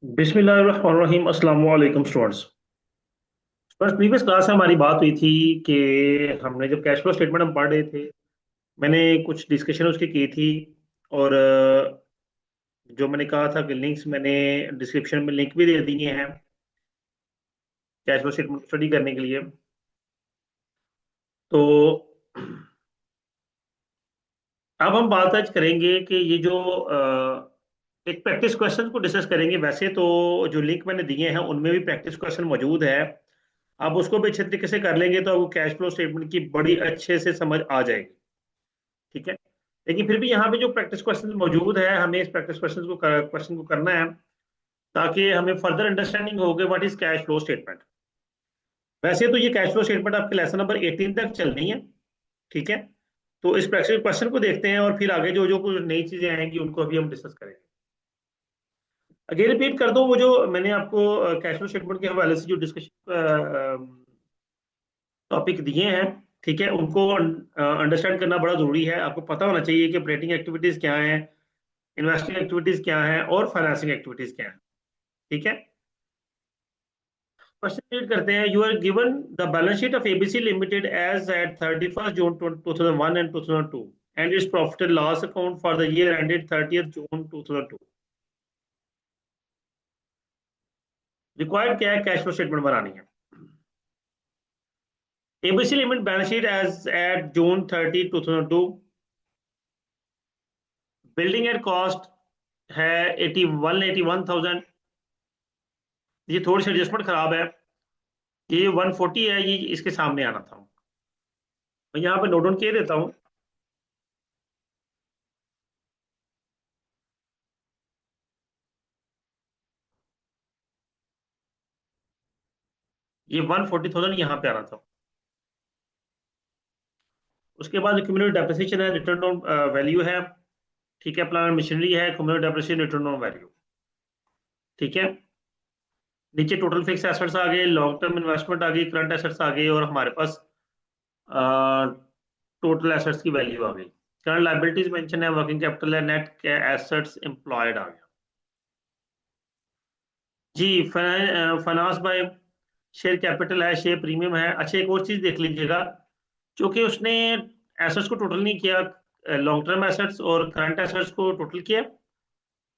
बिस्मिल्लाहिर्रहमानिर्रहीम। अस्सलाम वालेकुम स्टूडेंट्स। बस प्रीवियस क्लास में हमारी बात हुई थी कि हमने जब कैश फ्लो स्टेटमेंट हम पढ़ रहे थे, मैंने कुछ डिस्कशन उसकी की थी। और जो मैंने कहा था कि लिंक्स मैंने डिस्क्रिप्शन में लिंक भी दे दिए हैं कैश फ्लो स्टेटमेंट स्टडी करने के लिए। तो अब हम बात आज करेंगे कि ये जो एक प्रैक्टिस क्वेश्चन को डिस्कस करेंगे। वैसे तो जो लिंक मैंने दिए हैं उनमें भी प्रैक्टिस क्वेश्चन मौजूद है। आप उसको भी अच्छे तरीके से कर लेंगे तो आपको कैश फ्लो स्टेटमेंट की बड़ी अच्छे से समझ आ जाएगी। ठीक है। लेकिन फिर भी यहाँ पे जो प्रैक्टिस क्वेश्चन मौजूद है, हमें इस प्रैक्टिस क्वेश्चन को करना है ताकि हमें फर्दर अंडरस्टैंडिंग हो गई what is cash flow statement. वैसे तो ये कैश फ्लो स्टेटमेंट आपके लेसन नंबर 18 तक चलनी है। ठीक है। तो इस प्रैक्टिस क्वेश्चन को देखते हैं और फिर आगे जो जो कुछ नई चीजें आएंगी उनको अभी हम डिस्कस करेंगे। अगेन रिपीट कर दो वो जो मैंने आपको कैश फ्लो स्टेटमेंट के हवाले से जो डिस्कशन टॉपिक दिए हैं। ठीक है, उनको अंडरस्टैंड करना बड़ा जरूरी है। आपको पता होना चाहिए कि ऑपरेटिंग एक्टिविटीज क्या हैं, इन्वेस्टिंग एक्टिविटीज क्या हैं और फाइनेंसिंग एक्टिविटीज क्या हैं। ठीक है। क्वेश्चन रीड करते हैं। You are given the balance sheet of ABC limited as at 31 June 2001 and 2002 and its profit and loss account for the year ended 30 June 2002। Required क्या है, कैश फ्लो स्टेटमेंट बनानी है। ABC limit balance sheet as at June 30, 2002। Building at cost है 81,000। ये थोड़ी सी adjustment खराब है। ये 140 है, ये इसके सामने आना था। मैं यहाँ पे नोट डाउन किए देता हूँ। ये 140,000 यहाँ पे आना था। उसके बाद क्यूमुलेटिव डेप्रिसिएशन है, रिटर्न ऑन वैल्यू है। ठीक है, प्लांट मशीनरी है, cumulative depreciation, return on value. ठीक है। नीचे टोटल फिक्स एसेट्स आ गए, लॉन्ग टर्म इन्वेस्टमेंट आ गई, करंट एसेट्स आ गई और हमारे पास टोटल एसेट्स की वैल्यू आ गई। करंट लाइबिलिटीज मेंशन है, वर्किंग कैपिटल है, नेट एसेट्स एम्प्लॉयड आ गया। जी, फाइनेंस बाय शेयर कैपिटल है, शेयर प्रीमियम है। अच्छा, एक और चीज देख लीजिएगा, क्योंकि उसने एसेट्स को टोटल नहीं किया, लॉन्ग टर्म एसेट्स और करंट एसेट्स को टोटल किया।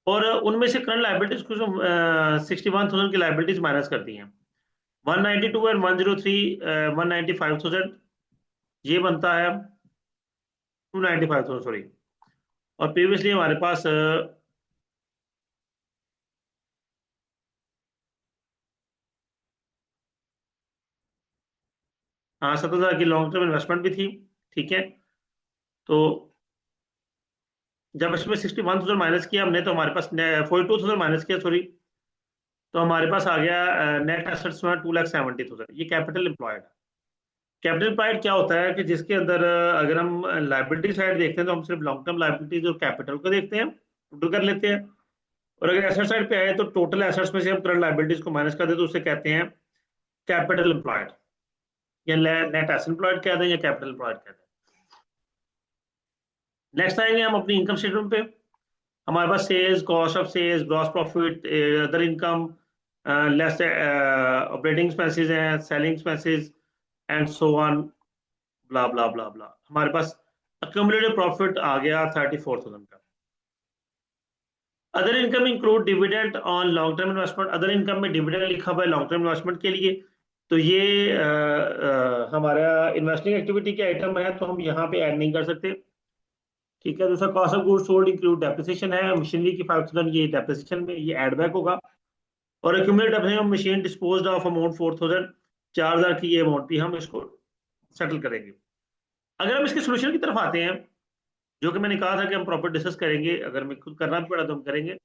और उनमें से करंट लाइबिलिटीज को 61,000 की लाइबिलिटीज माइनस कर दी हैं। 192 एंड 103, 195,000 ये बनता है। 295,000 सॉरी। और प्रीवियसली हमारे पास हाँ 7,000 की लॉन्ग टर्म इन्वेस्टमेंट भी थी। ठीक है। तो जब इसमें 61,000 माइनस किया हमने तो हमारे पास 42,000 माइनस किया सॉरी, तो हमारे पास आ गया नेट एसेट्स में 2,70,000। ये कैपिटल एम्प्लॉयड। कैपिटल एम्प्लॉयड क्या होता है कि जिसके अंदर अगर हम लाइबिलिटी साइड देखते हैं तो हम सिर्फ लॉन्ग टर्म लाइबिलिटीज और कैपिटल को देखते हैं, टोटल कर लेते हैं। और अगर एसेट साइड पे आए तो टोटल एसेट्स में से हम करंट लाइबिलिटीज को माइनस कर दें तो उसे कहते हैं कैपिटल एम्प्लॉयड, या नेट एसेट एम्प्लॉयड कह दें या कैपिटल एम्प्लॉयड कह दें। नेक्स्ट आएंगे हम अपनी इनकम स्टेटमेंट पे। हमारे पास sales, cost of sales, gross profit, other income, less operating expenses हैं, selling expenses and so on, blah blah blah blah. हमारे पास अक्यूमुलेटेड प्रॉफिट आ गया 34,000 का। Other income include dividend on long term investment. Other income में dividend लिखा हुआ है लॉन्ग टर्म इन्वेस्टमेंट के लिए। तो ये हमारा इन्वेस्टिंग एक्टिविटी के आइटम है तो हम यहाँ पे ऐड नहीं कर सकते। ठीक है। दूसरा cost of goods sold include depreciation है, मशीनरी की 5,000 ये डेप्रिसिएशन में ये एड बैक होगा। और accumulated depreciation machine disposed of amount 4,000, 4,000 की ये अमाउंट भी हम इसको सेटल करेंगे। अगर हम इसके सोल्यूशन की तरफ आते हैं, जो कि मैंने कहा था कि हम प्रॉपर डिस्कस करेंगे, अगर मैं खुद करना भी पड़ा तो हम करेंगे।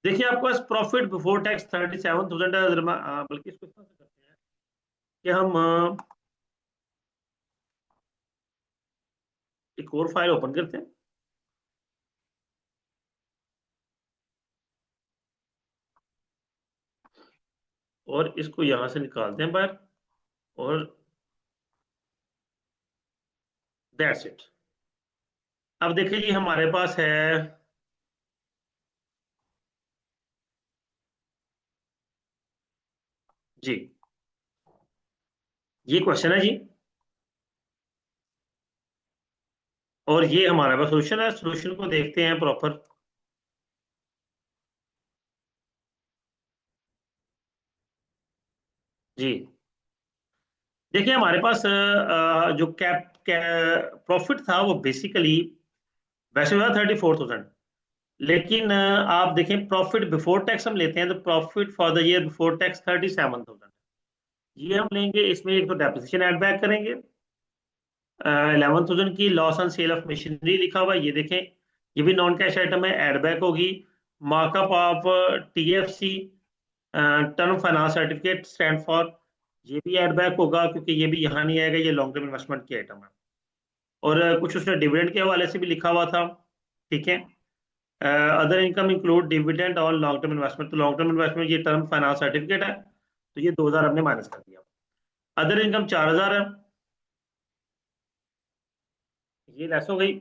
देखिए आपके पास प्रॉफिट बिफोर टैक्स 37,000 है। बल्कि इसको इस तरह से करते हैं कि हम एक और फाइल ओपन करते हैं और इसको यहां से निकालते हैं बाहर। और दैट्स इट। अब देखिए जी, हमारे पास है जी, ये क्वेश्चन है जी। और ये हमारा पास सोल्यूशन है, सोल्यूशन को देखते हैं प्रॉपर। जी, देखिए हमारे पास जो प्रॉफिट था वो बेसिकली वैसे हुआ 34,000। लेकिन आप देखें प्रॉफिट बिफोर टैक्स हम लेते हैं तो profit for the year before tax 37,000। ये हम लेंगे, इसमें एक तो डेप्रिसिएशन ऐड बैक करेंगे। 11,000 की loss on sale of machinery लिखा हुआ है, ये देखें। ये भी नॉन कैश आइटम है, ऐड बैक होगी। Markup of TFC, term finance certificate stand for, ये भी ऐड बैक होगा क्योंकि ये भी यहाँ नहीं आएगा, ये लॉन्ग टर्म इन्वेस्टमेंट की आइटम है। और कुछ उसने डिविडेंड के हवाले से भी लिखा हुआ था। ठीक है। अदर इनकम इंक्लूड डिविडेंड और लॉन्ग टर्म इन्वेस्टमेंट, तो लॉन्ग टर्म इन्वेस्टमेंट ये टर्म फाइनेंस सर्टिफिकेट है, तो ये 2,000 हमने माइनस कर दिया। अदर इनकम 4,000 है, ये लेस हो गई।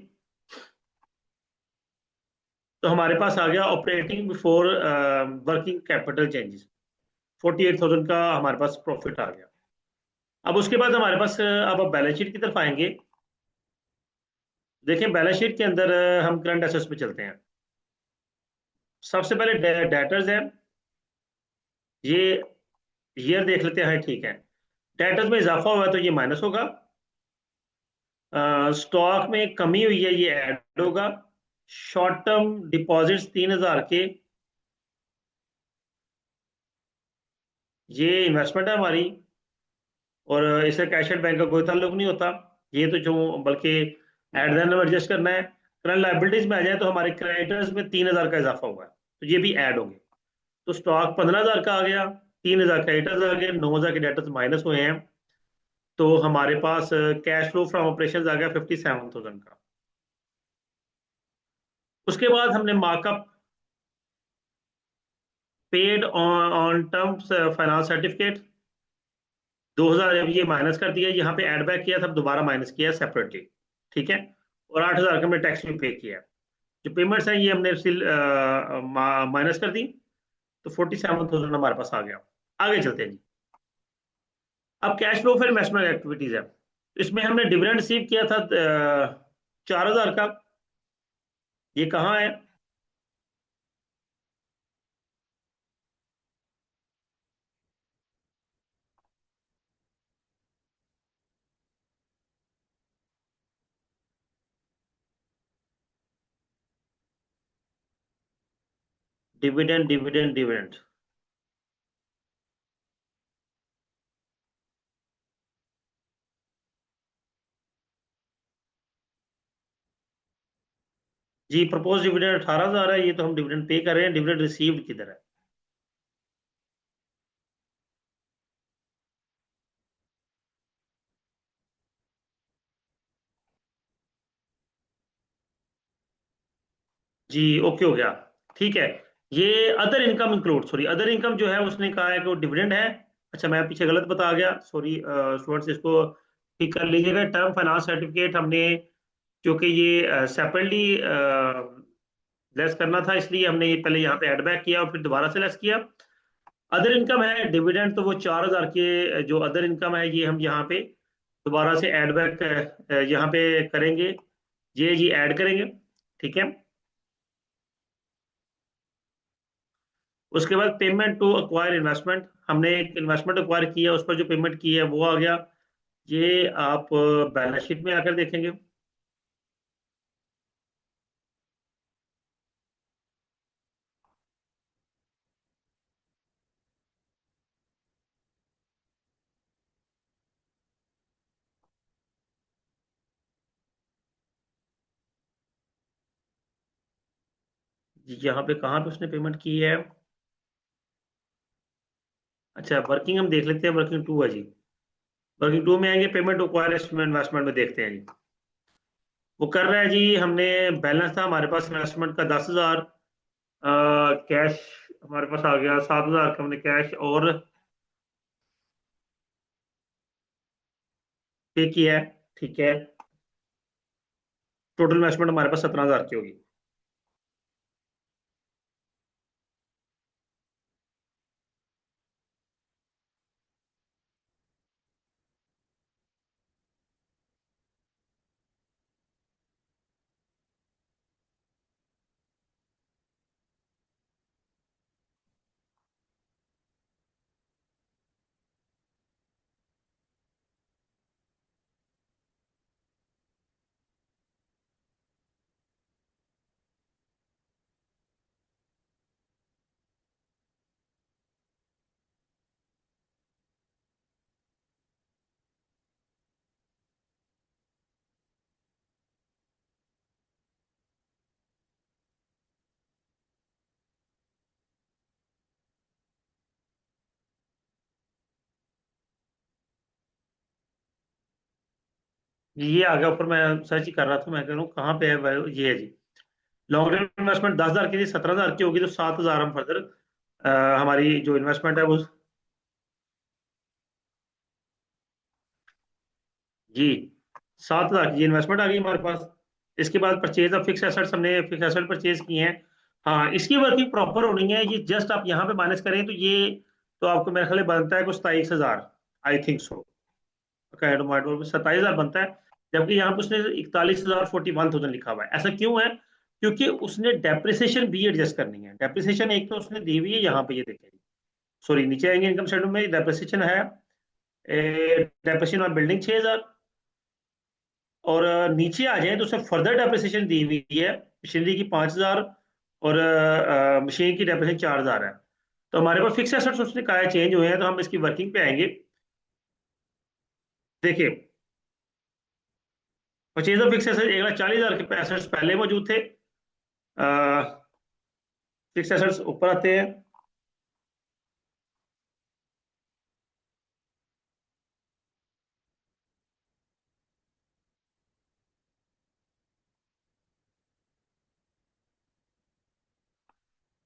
तो हमारे पास आ गया operating before working capital changes, 48,000 का हमारे पास प्रॉफिट आ गया। अब उसके बाद हमारे पास अब आप बैलेंस शीट की तरफ आएंगे। देखें बैलेंस शीट के अंदर हम करंट एसेट्स पे चलते हैं। सबसे पहले डेटर्स है, ये ईयर देख लेते हैं, ठीक है। डेटर्स में इजाफा हुआ है तो ये माइनस होगा। स्टॉक में कमी हुई है, ये ऐड होगा। शॉर्ट टर्म डिपॉजिट्स 3,000 के, ये इन्वेस्टमेंट है हमारी, और इससे कैश एट बैंक का कोई ताल्लुक नहीं होता। ये तो जो बल्कि एट द एंड में एडजस्ट करना है। करंट लाइबिलिटीज में आ जाए तो हमारे क्रेडिटर्स में 3,000 का इजाफा हुआ है, तो ये भी ऐड होंगे। तो स्टॉक 15,000 का आ गया, 3,000 क्रेडिटर्स आ गए, 9,000 के डेटर्स माइनस हुए हैं। तो हमारे पास कैश फ्लो फ्रॉम ऑपरेशन आ गया 57,000 का। उसके बाद हमने markup paid on terms finance certificate 2,000, अब ये माइनस कर दिया, यहाँ पे ऐड बैक किया था, दोबारा माइनस किया सेपरेटली। ठीक है। और 8,000 का हमने टैक्स भी पे किया है। जो पेमेंट्स हैं ये हमने स्टिल माइनस कर दी, तो 47,000 हमारे पास आ गया। आगे चलते हैं जी। अब कैश फ्लो फिर इन्वेस्टमेंट एक्टिविटीज है। इसमें हमने डिविडेंड रिसीव किया था 4,000 का, ये कहाँ है? Dividend dividend dividend. जी, प्रपोज डिविडेंड 18,000 है, ये तो हम डिविडेंड पे कर रहे हैं। डिविडेंड रिसीव्ड किधर है? जी, ओके हो गया। ठीक है। ये other income include, sorry, other income जो है उसने कहा है कि वो डिविडेंड है। अच्छा, मैं पीछे गलत बता गया, सॉरी स्टूडेंट्स, इसको ठीक कर लीजिएगा। टर्म फाइनेंस सर्टिफिकेट हमने, क्योंकि ये सेपरेटली लेस करना था, इसलिए हमने ये पहले यहाँ पे ऐड बैक किया और फिर दोबारा से लेस किया। अदर इनकम है डिविडेंड, तो वो 4,000 के जो अदर इनकम है ये हम यहाँ पे दोबारा से ऐड बैक यहाँ पे करेंगे, ये जी ऐड करेंगे। ठीक है। उसके बाद पेमेंट टू अक्वायर इन्वेस्टमेंट, हमने एक इन्वेस्टमेंट अक्वायर किया, उस पर जो पेमेंट की है वो आ गया। ये आप बैलेंस शीट में आकर देखेंगे। यहाँ पे कहाँ पे उसने पेमेंट की है? अच्छा, वर्किंग हम देख लेते हैं, वर्किंग टू है जी। वर्किंग टू में आएंगे, पेमेंट अक्वायर इन्वेस्टमेंट में देखते हैं जी। वो कर रहा है जी। हमने बैलेंस था हमारे पास इन्वेस्टमेंट का 10,000, कैश हमारे पास आ गया 7,000 का, हमने कैश और पे किया है। ठीक है। टोटल इन्वेस्टमेंट हमारे पास 17,000 की होगी। ये आ गया ऊपर, मैं सर्च ही कर रहा था, मैं कह रहा हूँ कहाँ पे है ये है जी। लॉन्ग टर्म इन्वेस्टमेंट 10,000 की थी, 17,000 की होगी, तो 7,000 हम फर्दर हमारी जो इन्वेस्टमेंट है वो। जी, 7,000 की इन्वेस्टमेंट आ गई हमारे पास। इसके बाद परचेज ऑफ फिक्स एसेट्स, हमने फिक्स एसेट परचेज किए हैं। हाँ, इसकी वर्किंग प्रॉपर होनी है, ये जस्ट आप यहाँ पे माइनस करें तो ये, तो आपको मेरे ख्याल बनता है कुछ 27,000, आई थिंक सो, 27,000 बनता है। जबकि यहाँ पे उसने 41,000, 41,000 लिखा हुआ है। ऐसा क्यों है? क्योंकि उसने डेप्रिसिएशन भी एडजस्ट करनी है। डेप्रिसिएशन एक तो उसने दी हुई है यहाँ पे, ये देखें, सॉरी नीचे आएंगे इनकम स्टेटमेंट में, डेप्रिसिएशन है, डेप्रिसिएशन ऑन बिल्डिंग 6,000। और नीचे आ जाए तो उसमें फर्दर डेप्रिसिएशन दी हुई है, मशीनरी की 5,000, और मशीन की डेप्रिसिएशन 4,000 है। तो हमारे पास फिक्स एसेट्स उसने कहा चेंज हुए हैं, तो हम इसकी वर्किंग पे आएंगे। देखिए, परचेज ऑफ फिक्स एसेट 1,40,000 के एसेट्स पहले मौजूद थे। फिक्स एसेट्स ऊपर आते हैं।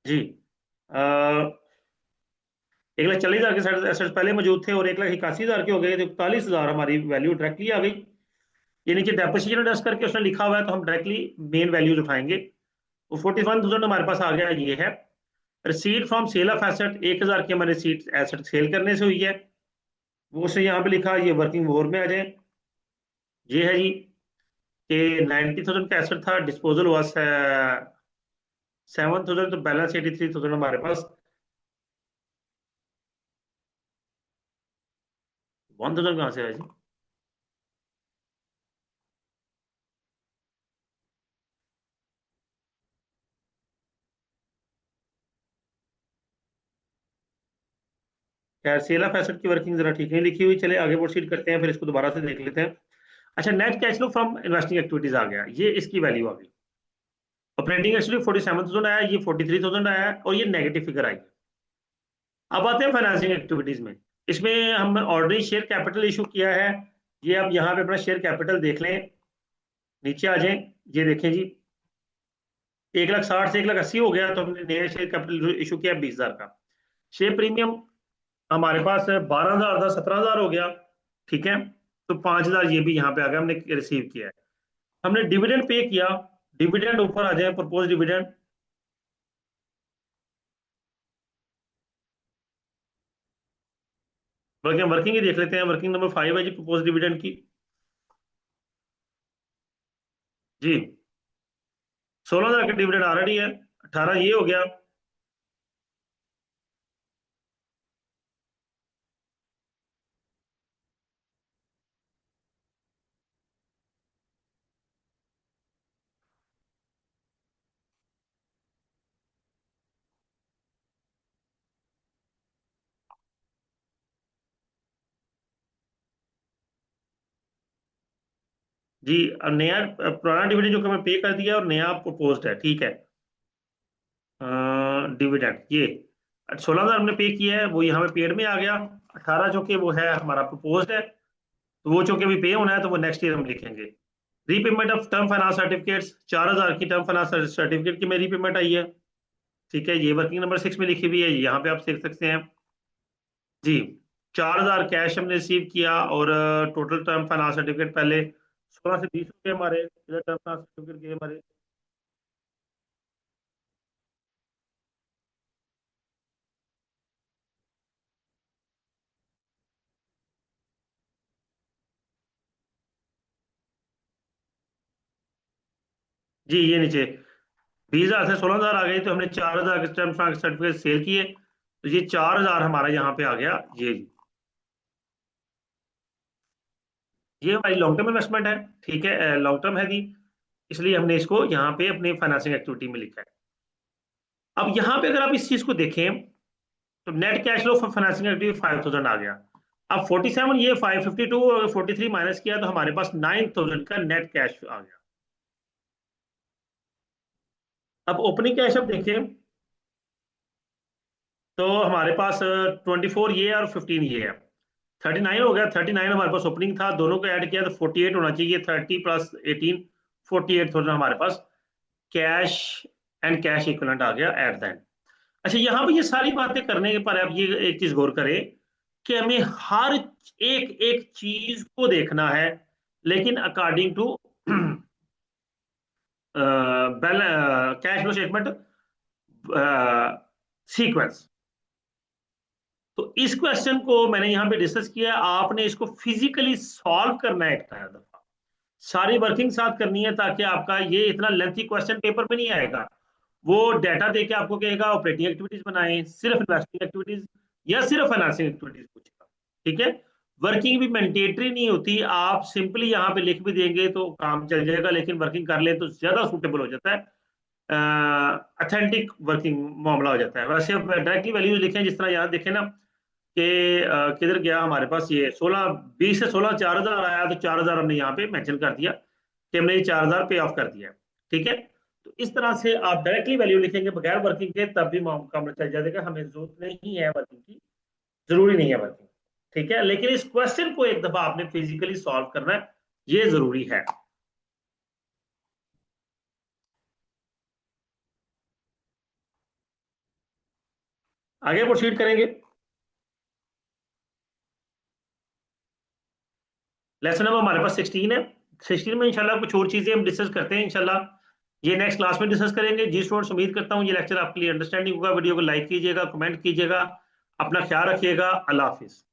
जी, 1,40,000 के एसेट्स पहले मौजूद थे, और 1,81,000 के हो गए, तो 41,000 हमारी वैल्यू डायरेक्टली आ गई। ये नीचे डेप्रिसिएशन एडजस्ट करके उसने लिखा हुआ है, तो हम डायरेक्टली मेन वैल्यूज उठाएंगे। वो 41,000 हमारे पास आ गया, ये है। Receipt from sale of asset, 1,000 की हमारी रिसीट एसेट सेल करने से हुई है, वो उसने यहाँ पे लिखा, ये वर्किंग ओवर में आ जाए। ये है जी कि 90,000 का एसेट था, डिस्पोजल हुआ 7,000, तो बैलेंस 83,000 हमारे पास। 1,000 कहाँ से आया जी? खैर, सेल ऑफ एसेट की वर्किंग जरा ठीक नहीं लिखी हुई, चले आगे प्रोसीड करते हैं, फिर इसको दोबारा से देख लेते हैं। अच्छा, net cash flow from investing activities आ गया, ये इसकी वैल्यू आ गई। ऑपरेटिंग एक्चुअली 47,000 आया, ये 43,000 आया, और ये नेगेटिव फिगर आई। अब आते हैं फाइनेंसिंग एक्टिविटीज में। इसमें हम ऑर्डिनरी शेयर कैपिटल इशू किया है। ये आप यहाँ पे अपना शेयर कैपिटल देख लें, नीचे आ जाएं। ये देखें जी, 1,60,000 से 1,80,000 हो गया, तो हमने नया शेयर कैपिटल इशू किया 20,000 का। शेयर प्रीमियम हमारे पास 12,000 था, 17,000 हो गया, ठीक है। तो 5,000 ये भी यहाँ पे आ गया, हमने रिसीव किया है। हमने डिविडेंड पे किया। डिविडेंड ऊपर आ जाए, प्रपोज डिविडेंड। बल्कि हम वर्किंग ही देख लेते हैं, वर्किंग नंबर 5 है जी, प्रपोज डिविडेंड की। जी, 16,000 का डिविडेंड ऑलरेडी है, 18 ये हो गया। जी, अब नया पुराना डिविडेंड जो कि हमें पे कर दिया, और नया प्रपोज्ड है, ठीक है। डिविडेंड ये 16,000 हमने पे किया है, वो यहाँ पे पेड में आ गया। 18 जो कि वो है हमारा प्रपोज्ड है, तो वो जो कि अभी पे होना है, तो वो नेक्स्ट ईयर हम लिखेंगे। Repayment of term finance certificates, 4,000 की टर्म फाइनेंस सर्टिफिकेट की में रीपेमेंट आई है, ठीक है। ये वर्किंग नंबर 6 में लिखी हुई है, यहाँ पे आप देख सकते हैं। जी, 4,000 कैश हमने रिसीव किया, और टोटल टर्म फाइनेंस सर्टिफिकेट पहले 16 से 20 रुपये हमारे इधर टर्म फाइनेंस सर्टिफिकेट के हमारे। जी, ये नीचे 20,000 से 16,000 आ गई, तो हमने 4,000 के टर्म सर्टिफिकेट सेल किए, तो ये 4,000 हमारा यहाँ पे आ गया। ये हमारी लॉन्ग टर्म इन्वेस्टमेंट है, ठीक है, लॉन्ग टर्म है जी, इसलिए हमने इसको यहाँ पे अपने फाइनेंसिंग एक्टिविटी में लिखा है। अब यहाँ पे अगर आप इस चीज को देखें, तो net cash flow for financing activity 5,000 आ गया। अब 47, ये 552, और 43 माइनस किया, तो हमारे पास 9,000 का नेट कैश आ गया। अब ओपनिंग कैश अब देखें, तो हमारे पास 24 ये है और 15 ये है। 39 हो गया। 39 हमारे पास ओपनिंग था, दोनों को ऐड किया तो 48 होना चाहिए। 30 प्लस 18, 48 होना हमारे पास कैश एंड कैश इक्विवेलेंट आ गया एट द एंड। अच्छा, यहां पे ये सारी बातें करने के पर अब ये एक चीज गौर करें कि हमें हर एक एक चीज को देखना है, लेकिन according to cash flow statement sequence. तो इस क्वेश्चन को मैंने यहां पे डिस्कस किया, आपने इसको फिजिकली सॉल्व करना है एक दफा, सारी वर्किंग साथ करनी है, ताकि आपका ये इतना लेंथी क्वेश्चन पेपर में नहीं आएगा। वो डाटा देके आपको कहेगा ऑपरेटिंग एक्टिविटीज बनाएं, सिर्फ इन्वेस्टिंग एक्टिविटीज या सिर्फ फाइनेंसिंग एक्टिविटीज पूछेगा। ठीक है, वर्किंग भी मैंडेटरी नहीं होती, आप सिंपली यहाँ पे लिख भी देंगे तो काम चल जाएगा, लेकिन वर्किंग कर ले तो ज्यादा सूटेबल हो जाता है, अथेंटिक वर्किंग मामला हो जाता है। वैसे डायरेक्टली वैल्यूज लिखें, जिस तरह यहाँ देखें ना कि किधर गया हमारे पास ये 16, 20 से 16 4000 आया, तो 4000 हमने यहाँ पे मेंशन कर दिया कि हमने ये 4000 पे ऑफ कर दिया है। ठीक है, तो इस तरह से आप डायरेक्टली वैल्यू लिखेंगे बगैर वर्किंग के, तब भी काम चल जाएगा, हमें जरूरत नहीं है वर्किंग की, जरूरी नहीं है वर्किंग। ठीक है, लेकिन इस क्वेश्चन को एक दफा आपने फिजिकली सॉल्व करना है, ये जरूरी है। आगे प्रोसीड करेंगे। लेसन नंबर हमारे पास 16 है। 16 में इंशाल्लाह कुछ और चीजें हम डिस्कस करते हैं इंशाल्लाह, ये नेक्स्ट क्लास में डिस्कस करेंगे। जी स्टूडेंट्स, उम्मीद करता हूँ ये लेक्चर आपके लिए अंडरस्टैंडिंग होगा। वीडियो को लाइक कीजिएगा, कमेंट कीजिएगा, अपना ख्याल रखिएगा। अल्लाह हाफिज।